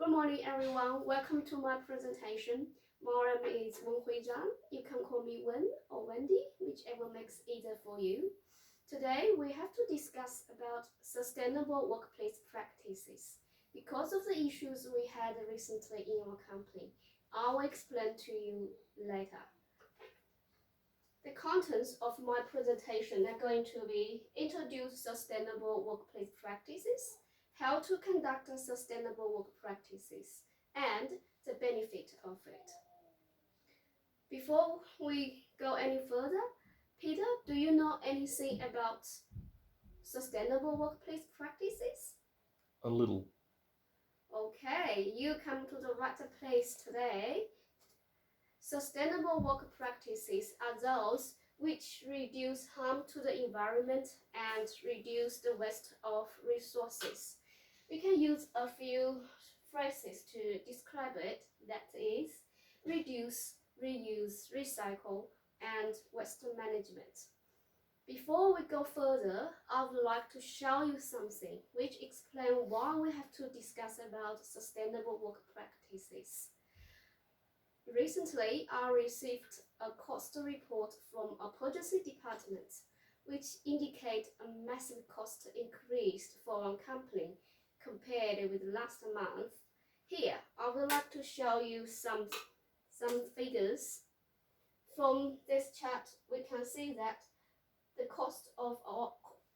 Good morning, everyone. Welcome to my presentation. My name is Wenhui Zhang. You can call me Wen or Wendy, whichever makes easier for you. Today, we have to discuss about sustainable workplace practices. Because of the issues we had recently in our company, I will explain to you later. The contents of my presentation are going to be introduce sustainable workplace practices, how to conduct sustainable work practices, and the benefit of it. Before we go any further, Peter, do you know anything about sustainable workplace practices? A little. Okay, you come to the right place today. Sustainable work practices are those which reduce harm to the environment and reduce the waste of resources. We can use a few phrases to describe it, that is, reduce, reuse, recycle, and waste management. Before we go further, I would like to show you something which explains why we have to discuss about sustainable work practices. Recently, I received a cost report from a purchasing department, which indicate a massive cost increase for our company compared with last month. Here, I would like to show you some figures. From this chart, we can see that the cost of our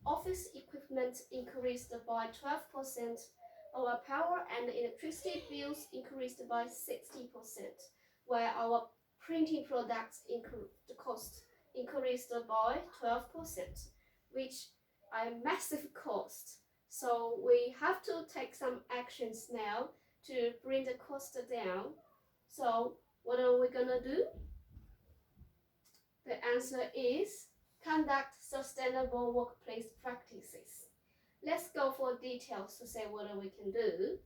office equipment increased by 12%. Our power and electricity bills increased by 60%, while our printing products the cost increased by 12%, which are a massive cost. So we have to take some actions now to bring the cost down. So what are we gonna do? The answer is conduct sustainable workplace practices. Let's go for details to say what we can do.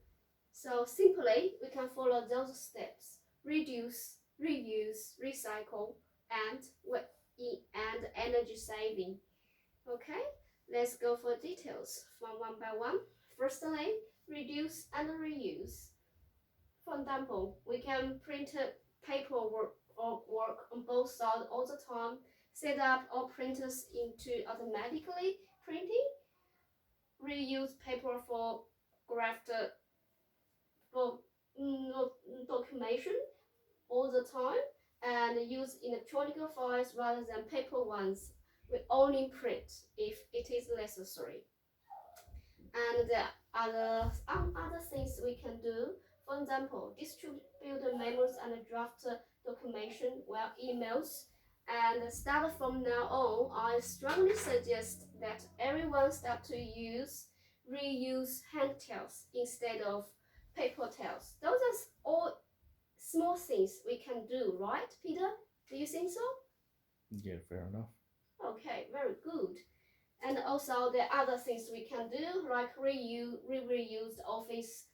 So simply, we can follow those steps: reduce, reuse, recycle, and energy saving. Okay, let's go for details from one by one. Firstly, reduce and reuse. For example, we can print paperwork or work on both sides all the time, set up our printers into automatically printing, reuse paper for graft for documentation all the time, and use electronic files rather than paper ones. We only print if it is necessary. And there are other things we can do. For example, distribute memos and draft documentation via emails. And start from now on, I strongly suggest that everyone start to reuse hand towels instead of paper towels. Those are all small things we can do, right, Peter? Do you think so? Yeah, fair enough. Okay, very good. And also the other things we can do, like reuse office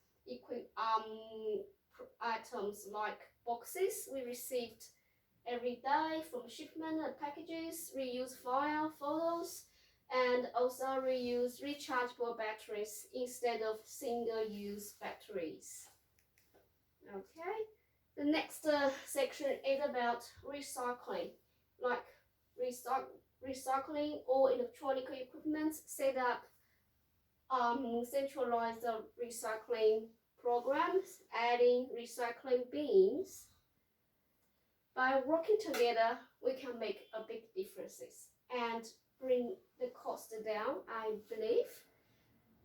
items like boxes we received every day from shipment and packages, reuse file photos, and also reuse rechargeable batteries instead of single-use batteries. Okay, the next section is about recycling, like recycling all electronic equipment, set up centralized recycling programs, adding recycling bins. By working together, we can make a big differences and bring the cost down, I believe.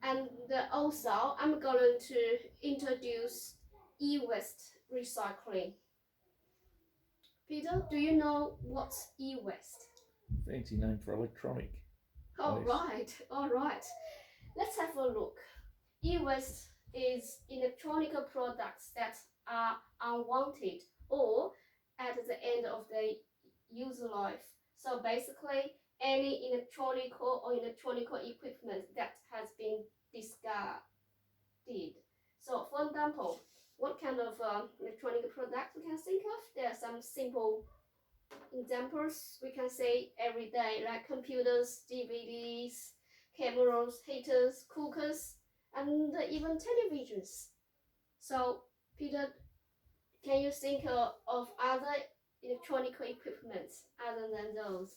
And also, I'm going to introduce e-waste recycling. Peter, do you know what's e-waste? Fancy name for electronic. All right. Let's have a look. E-waste is electronic products that are unwanted or at the end of the user life. So basically, any electronic equipment that has been discarded. So for example, what kind of electronic product we can think of? There are some simple examples we can say every day, like computers, DVDs, cameras, heaters, cookers, and even televisions. So, Peter, can you think of other electronic equipment other than those?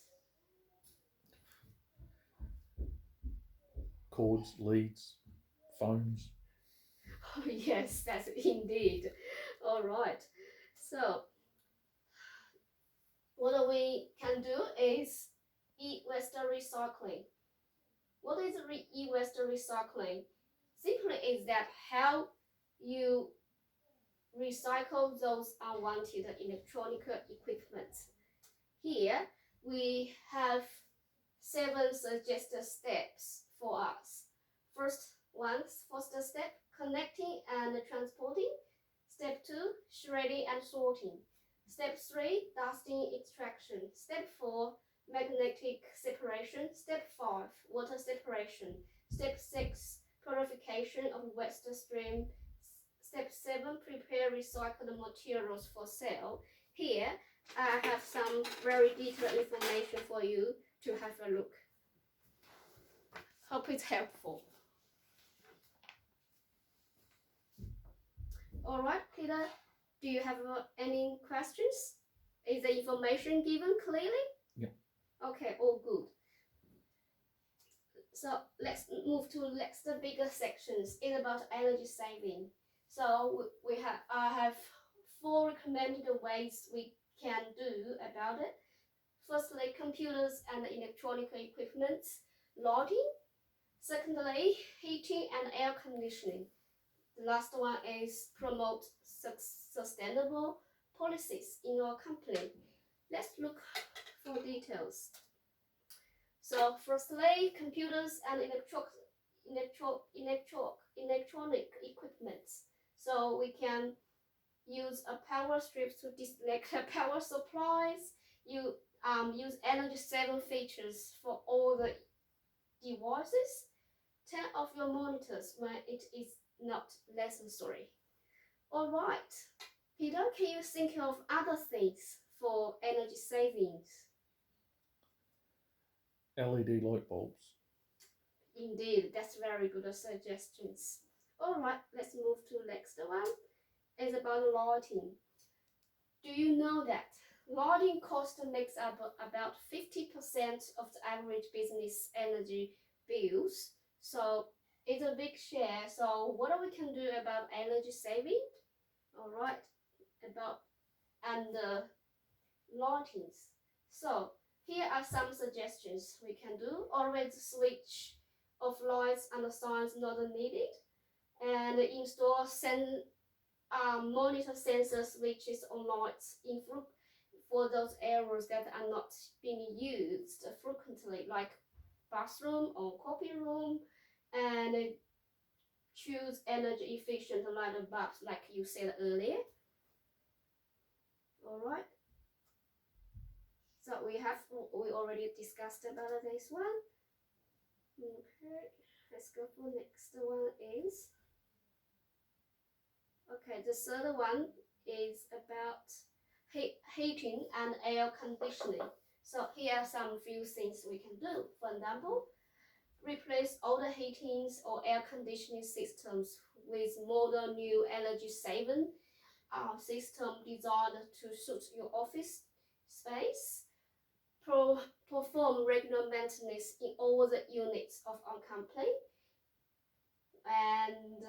Cords, leads, phones. Oh, yes, that's indeed. All right. So, what we can do is e-waste recycling. What is e-waste recycling? Simply is that how you recycle those unwanted electronic equipment. Here we have 7 suggested steps for us. First step, connecting and transporting. Step 2, shredding and sorting. Step 3, dusting extraction. Step 4, magnetic separation. Step 5, water separation. Step 6, purification of waste stream. Step 7, prepare recycled materials for sale. Here, I have some very detailed information for you to have a look. Hope it's helpful. All right, Peter, do you have any questions? Is the information given clearly? Yeah. Okay, all good. So let's move to the bigger sections. It's about energy saving. So I have 4 recommended ways we can do about it. Firstly, computers and electronic equipment, lighting. Secondly, heating and air conditioning. The last one is promote sustainable policies in your company. Let's look for details. So firstly, computers and electronic equipment. So we can use a power strip to disconnect power supplies. You use energy saving features for all the devices. Turn off your monitors when it is not necessary. All right, Peter, can you think of other things for energy savings? LED light bulbs. Indeed, that's very good suggestions. All right, let's move to the next one. It's about lighting. Do you know that lighting cost makes up about 50% of the average business energy bills? So it's a big share. So what we can do about energy saving? All right, about and lightings. So here are some suggestions we can do. Always switch off lights and signs not needed, and install monitor sensor switches on lights for those areas that are not being used frequently, like bathroom or coffee room, and choose energy efficient light bulbs like you said earlier. All right. So we already discussed about this one. Okay, let's go for next one is. Okay, the third one is about heating and air conditioning. So here are some few things we can do. For example, replace older heatings or air conditioning systems with modern new energy saving system designed to suit your office space. Perform regular maintenance in all the units of our company, and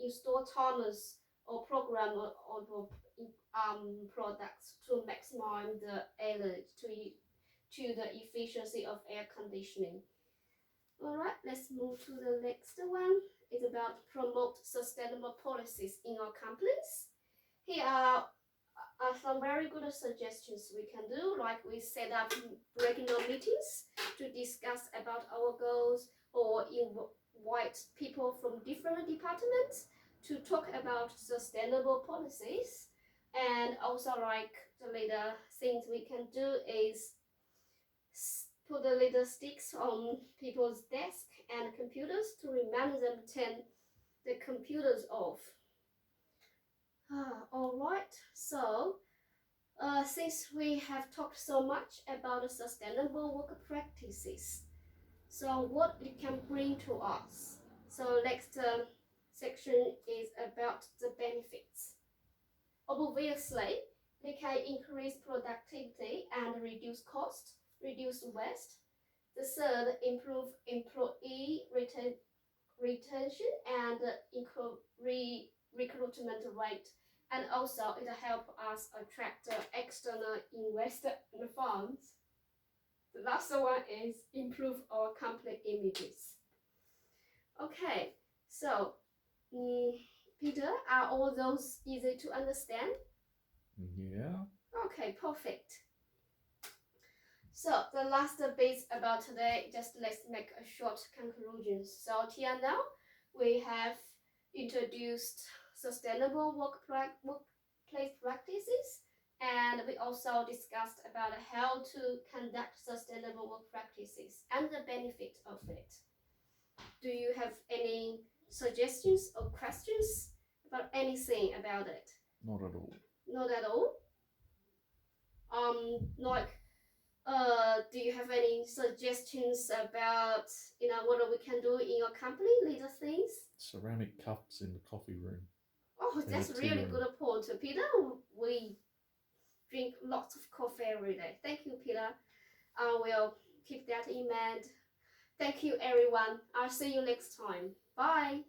install timers or program or products to maximize the energy to the efficiency of air conditioning. All right, let's move to the next one. It's about promote sustainable policies in our companies. Here are some very good suggestions we can do, like we set up regular meetings to discuss about our goals, or invite people from different departments to talk about sustainable policies. And also, like the little things we can do is put the little sticks on people's desk and computers to remind them to turn the computers off. All right, so since we have talked so much about sustainable work practices, so what it can bring to us? So next section is about the benefits. Obviously, they can increase productivity and reduce cost, reduce waste. The third, improve employee retention and recruitment rate. And also it helps us attract external investors and funds. The last one is improve our company images. Okay, so Peter, are all those easy to understand? Yeah. Okay, perfect. So the last bit about today, just let's make a short conclusion. So till now, we have introduced sustainable workplace practices, and we also discussed about how to conduct sustainable work practices and the benefit of it. Do you have any suggestions or questions about anything about it? Not at all. Not at all. Like, do you have any suggestions about what we can do in your company, little things? Ceramic cups in the coffee room. Oh, In that's the tea really room. good point, Peter. We drink lots of coffee every day. Thank you, Peter. I will keep that in mind. Thank you, everyone. I'll see you next time. Bye.